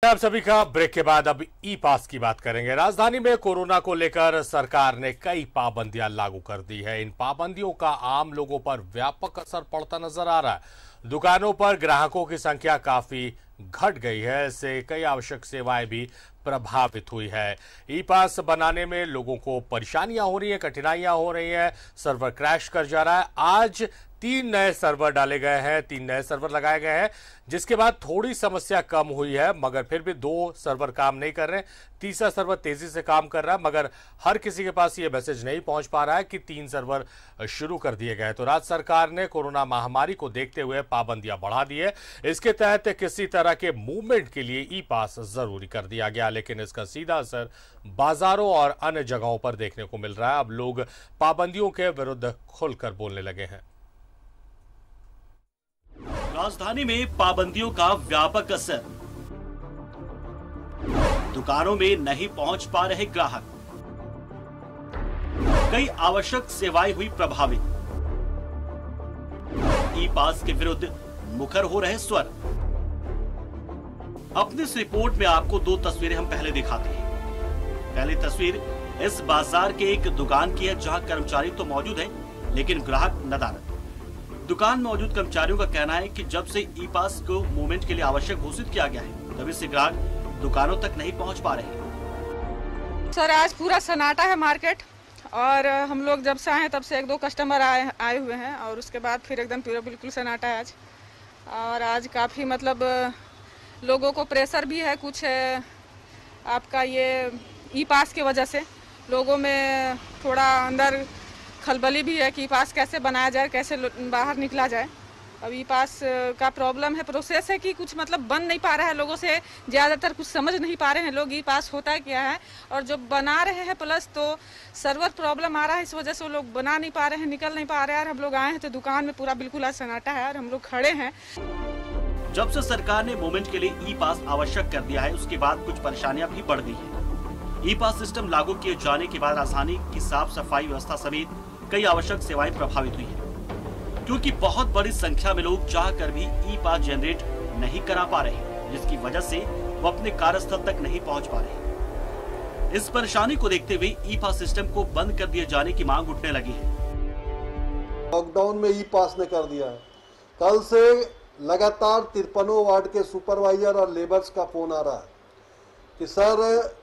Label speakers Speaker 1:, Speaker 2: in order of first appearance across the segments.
Speaker 1: आप सभी का ब्रेक के बाद अब ई पास की बात करेंगे। राजधानी में कोरोना को लेकर सरकार ने कई पाबंदियां लागू कर दी है। इन पाबंदियों का आम लोगों पर व्यापक असर पड़ता नजर आ रहा है। दुकानों पर ग्राहकों की संख्या काफी घट गई है। इससे कई आवश्यक सेवाएं भी प्रभावित हुई है। ई पास बनाने में लोगों को परेशानियां हो रही है, कठिनाइयां हो रही है, सर्वर क्रैश कर जा रहा है। आज 3 नए सर्वर डाले गए हैं, 3 नए सर्वर लगाए गए हैं, जिसके बाद थोड़ी समस्या कम हुई है, मगर फिर भी 2 सर्वर काम नहीं कर रहे। तीसरा सर्वर तेजी से काम कर रहा है, मगर हर किसी के पास ये मैसेज नहीं पहुंच पा रहा है कि 3 सर्वर शुरू कर दिए गए। तो राज्य सरकार ने कोरोना महामारी को देखते हुए पाबंदियां बढ़ा दी है। इसके तहत किसी तरह के मूवमेंट के लिए ई पास जरूरी कर दिया गया, लेकिन इसका सीधा असर बाजारों और अन्य जगहों पर देखने को मिल रहा है। अब लोग पाबंदियों के विरुद्ध खुलकर बोलने लगे हैं।
Speaker 2: राजधानी में पाबंदियों का व्यापक असर, दुकानों में नहीं पहुंच पा रहे ग्राहक, कई आवश्यक सेवाएं हुई प्रभावित, ई पास के विरुद्ध मुखर हो रहे स्वर। अपनी इस रिपोर्ट में आपको 2 तस्वीरें हम पहले दिखाते हैं। पहली तस्वीर इस बाजार के एक दुकान की है, जहां कर्मचारी तो मौजूद है, लेकिन ग्राहक नदारद। दुकान में मौजूद कर्मचारियों का कहना है कि जब से ई पास को मूवमेंट के लिए आवश्यक घोषित किया गया है, तभी से ग्राहक दुकानों तक नहीं पहुंच पा रहे।
Speaker 3: सर, आज पूरा सन्नाटा है मार्केट, और हम लोग जब से आए तब से 1-2 कस्टमर आए हुए हैं, और उसके बाद फिर एकदम पूरा बिल्कुल सन्नाटा है आज। और आज काफ़ी मतलब लोगों को प्रेशर भी है कुछ आपका ये ई पास की वजह से। लोगों में थोड़ा अंदर खलबली भी है कि ई पास कैसे बनाया जाए, कैसे बाहर निकला जाए। अब ई पास का प्रॉब्लम है, प्रोसेस है कि कुछ मतलब बन नहीं पा रहा है, लोगों से ज़्यादातर कुछ समझ नहीं पा रहे हैं लोग ई पास होता है क्या है, और जो बना रहे हैं प्लस तो सर्वर प्रॉब्लम आ रहा है, इस वजह से वो लोग बना नहीं पा रहे हैं, निकल नहीं पा रहे हैं। और हम लोग आए हैं तो दुकान में पूरा बिल्कुल आज सन्नाटा है और हम लोग खड़े हैं।
Speaker 2: जब से सरकार ने मूवमेंट के लिए ई पास आवश्यक कर दिया है, उसके बाद कुछ परेशानियां भी बढ़ गई है। ई पास सिस्टम लागू किए जाने के बाद राजधानी की साफ सफाई व्यवस्था समेत कई आवश्यक सेवाएं प्रभावित हुई हैं, क्योंकि बहुत बड़ी संख्या में लोग चाहकर भी ई पास जनरेट नहीं करा पा रहे, जिसकी वजह से वो अपने कार्यस्थल तक नहीं पहुंच पा रहे। इस परेशानी को देखते हुए ई पास सिस्टम को बंद कर दिए जाने की मांग उठने लगी है।
Speaker 4: लॉकडाउन में ई पास ने कर दिया है। कल से लगातार 53 वार्ड के सुपरवाइजर और लेबर्स का फोन आ रहा है कि सर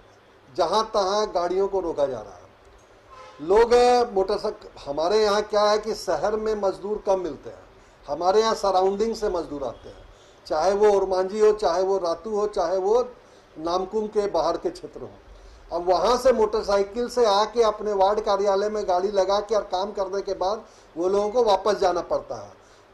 Speaker 4: जहां तहां गाड़ियों को रोका जा रहा है। लोग मोटरसाइकिल, हमारे यहाँ क्या है कि शहर में मजदूर कम मिलते हैं, हमारे यहाँ सराउंडिंग से मजदूर आते हैं, चाहे वो ओरमांझी हो, चाहे वो रातू हो, चाहे वो नामकुम के बाहर के क्षेत्र हो। अब वहाँ से मोटरसाइकिल से आके अपने वार्ड कार्यालय में गाड़ी लगा के और काम करने के बाद वो लोगों को वापस जाना पड़ता है।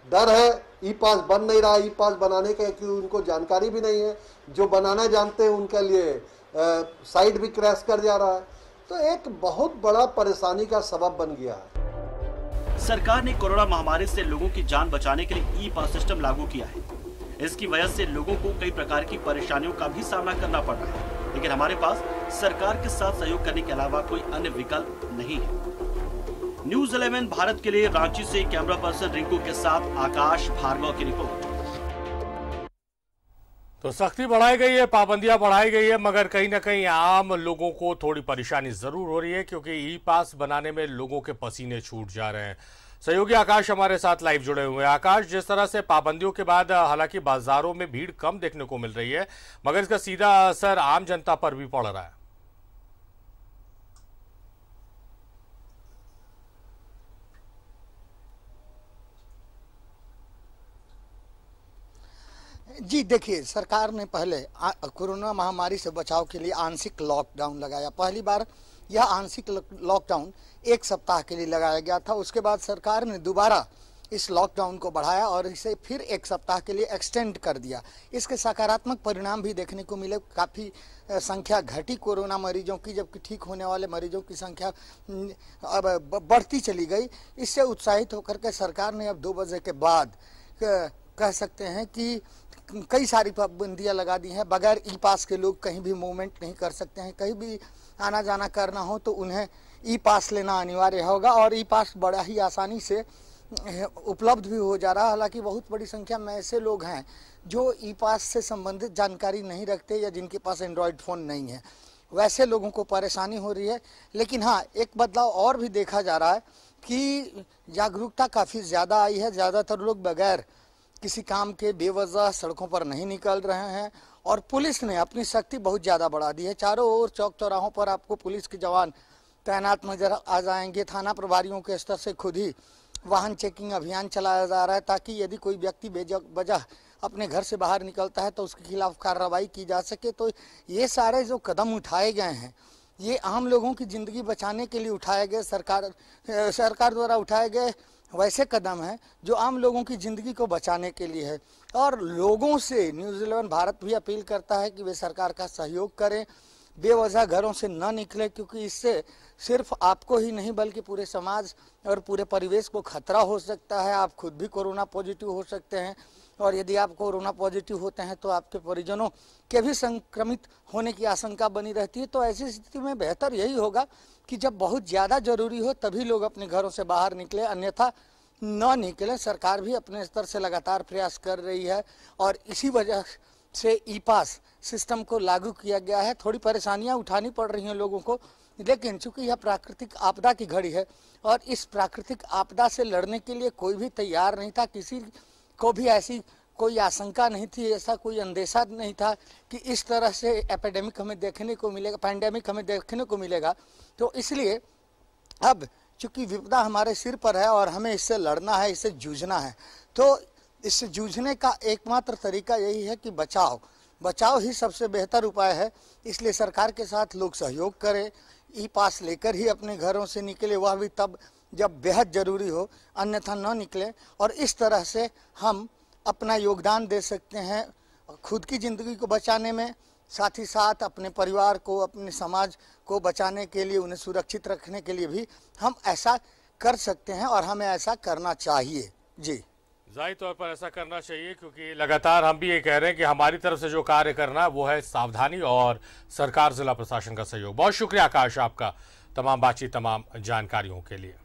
Speaker 4: डर है, ई पास बन नहीं रहा, ई पास बनाने के कि उनको जानकारी भी नहीं है, जो बनाना जानते हैं उनके लिए साइट भी क्रैश कर जा रहा है। तो एक बहुत बड़ा परेशानी का सबब बन गया है।
Speaker 2: सरकार ने कोरोना महामारी से लोगों की जान बचाने के लिए ई पास सिस्टम लागू किया है। इसकी वजह से लोगों को कई प्रकार की परेशानियों का भी सामना करना पड़ रहा है, लेकिन हमारे पास सरकार के साथ सहयोग करने के अलावा कोई अन्य विकल्प नहीं है। न्यूज़ 11 भारत के लिए रांची से कैमरा पर्सन रिंकू के साथ आकाश भार्गव की रिपोर्ट।
Speaker 1: तो सख्ती बढ़ाई गई है, पाबंदियां बढ़ाई गई है, मगर कहीं ना कहीं आम लोगों को थोड़ी परेशानी जरूर हो रही है, क्योंकि ई पास बनाने में लोगों के पसीने छूट जा रहे हैं। सहयोगी आकाश हमारे साथ लाइव जुड़े हुए हैं। आकाश, जिस तरह से पाबंदियों के बाद हालांकि बाजारों में भीड़ कम देखने को मिल रही है, मगर इसका सीधा असर आम जनता पर भी पड़ रहा है।
Speaker 5: जी देखिए, सरकार ने पहले कोरोना महामारी से बचाव के लिए आंशिक लॉकडाउन लगाया। पहली बार यह आंशिक लॉकडाउन 1 सप्ताह के लिए लगाया गया था। उसके बाद सरकार ने दोबारा इस लॉकडाउन को बढ़ाया और इसे फिर 1 सप्ताह के लिए एक्सटेंड कर दिया। इसके सकारात्मक परिणाम भी देखने को मिले। काफ़ी संख्या घटी कोरोना मरीजों की, जबकि ठीक होने वाले मरीजों की संख्या अब बढ़ती चली गई। इससे उत्साहित होकर के सरकार ने अब 2 बजे के बाद कह सकते हैं कि कई सारी पाबंदियां लगा दी हैं। बगैर ई पास के लोग कहीं भी मूवमेंट नहीं कर सकते हैं। कहीं भी आना जाना करना हो तो उन्हें ई पास लेना अनिवार्य होगा, और ई पास बड़ा ही आसानी से उपलब्ध भी हो जा रहा है। हालांकि बहुत बड़ी संख्या में ऐसे लोग हैं जो ई पास से संबंधित जानकारी नहीं रखते या जिनके पास एंड्रॉयड फ़ोन नहीं है, वैसे लोगों को परेशानी हो रही है। लेकिन हाँ, एक बदलाव और भी देखा जा रहा है कि जागरूकता काफ़ी ज़्यादा आई है। ज़्यादातर लोग बगैर किसी काम के बेवजह सड़कों पर नहीं निकल रहे हैं और पुलिस ने अपनी सख्ती बहुत ज़्यादा बढ़ा दी है। चारों ओर चौक चौराहों पर आपको पुलिस के जवान तैनात नजर आ जाएंगे। थाना प्रभारियों के स्तर से खुद ही वाहन चेकिंग अभियान चलाया जा रहा है ताकि यदि कोई व्यक्ति बेवजह अपने घर से बाहर निकलता है तो उसके खिलाफ कार्रवाई की जा सके। तो ये सारे जो कदम उठाए गए हैं, ये आम लोगों की ज़िंदगी बचाने के लिए उठाए गए सरकार द्वारा उठाए गए वैसे कदम हैं जो आम लोगों की ज़िंदगी को बचाने के लिए है। और लोगों से न्यूज़ 11 भारत भी अपील करता है कि वे सरकार का सहयोग करें, बेवजह घरों से न निकले, क्योंकि इससे सिर्फ आपको ही नहीं बल्कि पूरे समाज और पूरे परिवेश को खतरा हो सकता है। आप खुद भी कोरोना पॉजिटिव हो सकते हैं और यदि आप कोरोना पॉजिटिव होते हैं तो आपके परिजनों के भी संक्रमित होने की आशंका बनी रहती है। तो ऐसी स्थिति में बेहतर यही होगा कि जब बहुत ज़्यादा ज़रूरी हो तभी लोग अपने घरों से बाहर निकले, अन्यथा न निकले। सरकार भी अपने स्तर से लगातार प्रयास कर रही है और इसी वजह से ई पास सिस्टम को लागू किया गया है। थोड़ी परेशानियां उठानी पड़ रही हैं लोगों को, लेकिन चूंकि यह प्राकृतिक आपदा की घड़ी है और इस प्राकृतिक आपदा से लड़ने के लिए कोई भी तैयार नहीं था, किसी को भी ऐसी कोई आशंका नहीं थी, ऐसा कोई अंदेशा नहीं था कि इस तरह से एपिडेमिक हमें देखने को मिलेगा, पैंडेमिक हमें देखने को मिलेगा। तो इसलिए अब चूंकि विपदा हमारे सिर पर है और हमें इससे लड़ना है, इससे जूझना है, तो इससे जूझने का एकमात्र तरीका यही है कि बचाव ही सबसे बेहतर उपाय है। इसलिए सरकार के साथ लोग सहयोग करें, ई पास लेकर ही अपने घरों से निकले, वह भी तब जब बेहद ज़रूरी हो, अन्यथा न निकले। और इस तरह से हम अपना योगदान दे सकते हैं खुद की ज़िंदगी को बचाने में, साथ ही साथ अपने परिवार को, अपने समाज को बचाने के लिए, उन्हें सुरक्षित रखने के लिए भी हम ऐसा कर सकते हैं और हमें ऐसा करना चाहिए। जी,
Speaker 1: जाहिर तौर पर ऐसा करना चाहिए, क्योंकि लगातार हम भी ये कह रहे हैं कि हमारी तरफ से जो कार्य करना है वो है सावधानी और सरकार, जिला प्रशासन का सहयोग। बहुत शुक्रिया आकाश आपका तमाम बातचीत, तमाम जानकारियों के लिए।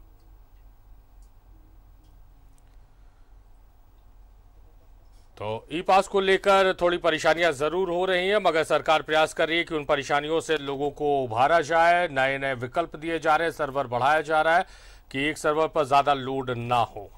Speaker 1: तो ई पास को लेकर थोड़ी परेशानियां जरूर हो रही हैं, मगर सरकार प्रयास कर रही है कि उन परेशानियों से लोगों को उभारा जाए। नए नए विकल्प दिए जा रहे हैं, सर्वर बढ़ाया जा रहा है कि एक सर्वर पर ज्यादा लोड ना हो।